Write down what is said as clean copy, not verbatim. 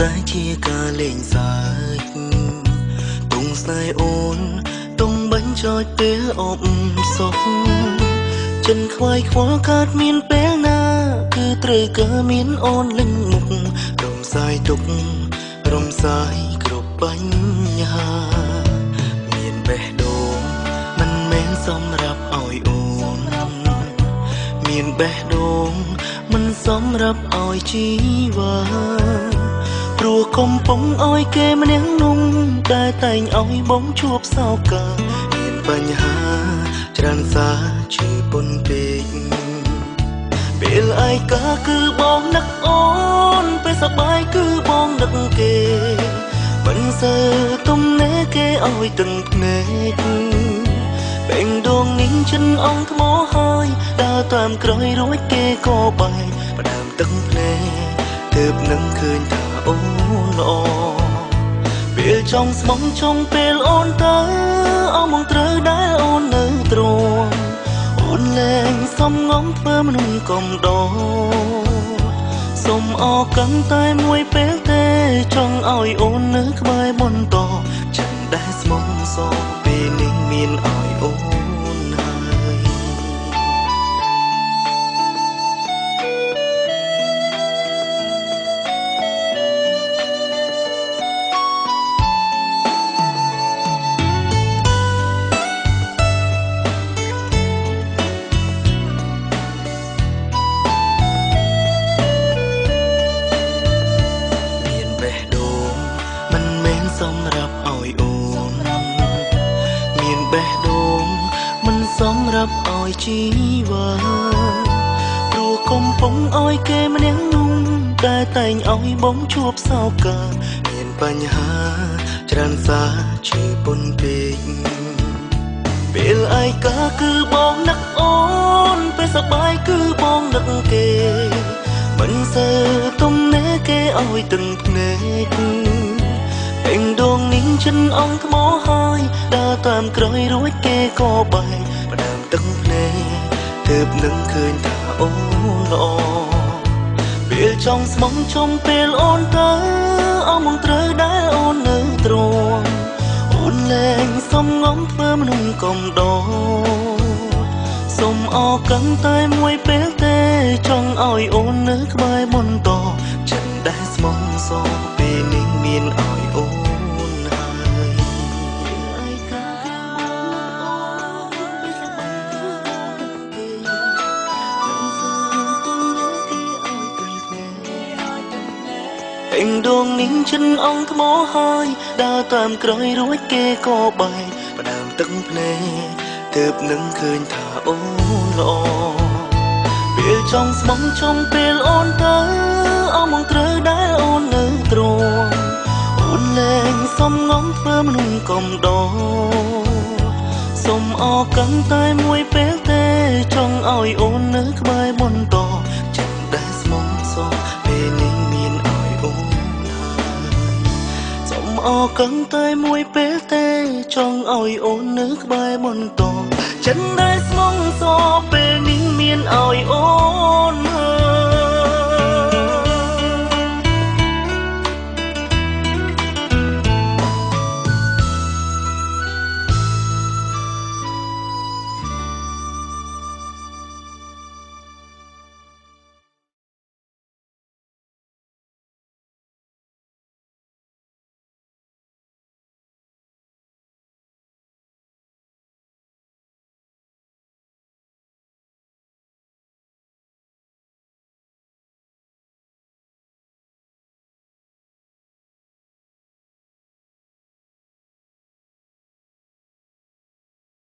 តែជាការលេងសើចទងស្នេហ៍អូនទងបាញ់ចោចពេលអបសុខចិនខ្វាយខ្វល់កើតមានពេលណាគឺត្រូវកើមានអូនលេងមុខរំសាយទុករំសាយគ្រប់បញ្ហាមានបេះដូងមិនមែនសម្រាប់ឲ្យអូនមានបេះដូងមិនសម្រាប់ឲ្យជីវ៉ាព្រោះកំពុងឲ្យគេម្នាក់នោះតែតែងឲ្យបងជួបសោកាមានបញ្ហាច្រើនសារជឿពុនពេកពេលឯកាគឺបងនឹកអូនពេលសប្បាយគឺបងនឹកគេមិនសើទំនេរគេឲ្យទាំងភ្នែកពេញដងនេះចិនអងថ្មហើយដើរតាមក្រោយរួចគេក៏បែកផ្ដើមទឹកភ្នែកទើបនឹងឃើញថាអូនល្អពេលចង់ស្មងចង់ពេលអូនទៅអស់មកត្រូវដែលអូននៅទ្រង់អូនលែងសំងំធ្វើមនុស្សកំដរសូមអរកាន់តែមួយពេលទេចង់ឲ្យអូននៅក្បែរបន្តចាំដែលស្មងសពេលនេះមានឲ្យអូនហើយសម្រាប់ឲ្យអូនមានបេះដូងមិនសម្រាប់ឲ្យជីវ៉ាព្រោះកំពុងឲ្យគេម្នាក់នោះតែតែងឲ្យបងជួបសោកាមានបញ្ហាច្រើនសារជឿពុនពេកពេលឯកាគឺបងនឹកអូនពេលសប្បាយគឺបងនឹកគេមិនសើទំនេរគេឲ្យទាំងភ្នែកពេញដងនេះចិនអងថ្មហើយដើរតាមក្រោយរួចគេក៏បែកផ្ដើមទឹកភ្នែកទើបនឹងឃើញថាអូនល្អពេលចង់ស្មងចង់ពេលអូនទៅអស់មកត្រូវដែលអូននៅទ្រង់អូនលែងសំងំធ្វើមនុស្សកំដរសូមអរកាន់តែមួយពេលទេចង់ឲ្យអូននៅក្បែរបន្តចិត្តដែលស្មងសពេលនេះមានឲ្យអូនពេញដងនេះចិនអងថ្មហើយដើរតាមក្រោយរួចគេក៏បែកផ្ដើមទឹកភ្នែកទើបនឹងឃើញថាអូនល្អពេលចង់ស្មងចង់ពេលអូនទៅអស់មកត្រូវដែលអូននៅទ្រង់អូនលែងសំងំធ្វើមនុស្សកំដរសូមអរកាន់តែមួយពេលទេចង់ឲ្យអូននៅក្បែរបន្តចិត្តដែលស្មងសពេលនេះមានឲ្យអូនអរកាន់តែមួយពេលទេចង់ឲ្យអូននៅក្បែរបន្តចិនដែលស្មងសពេលនេះ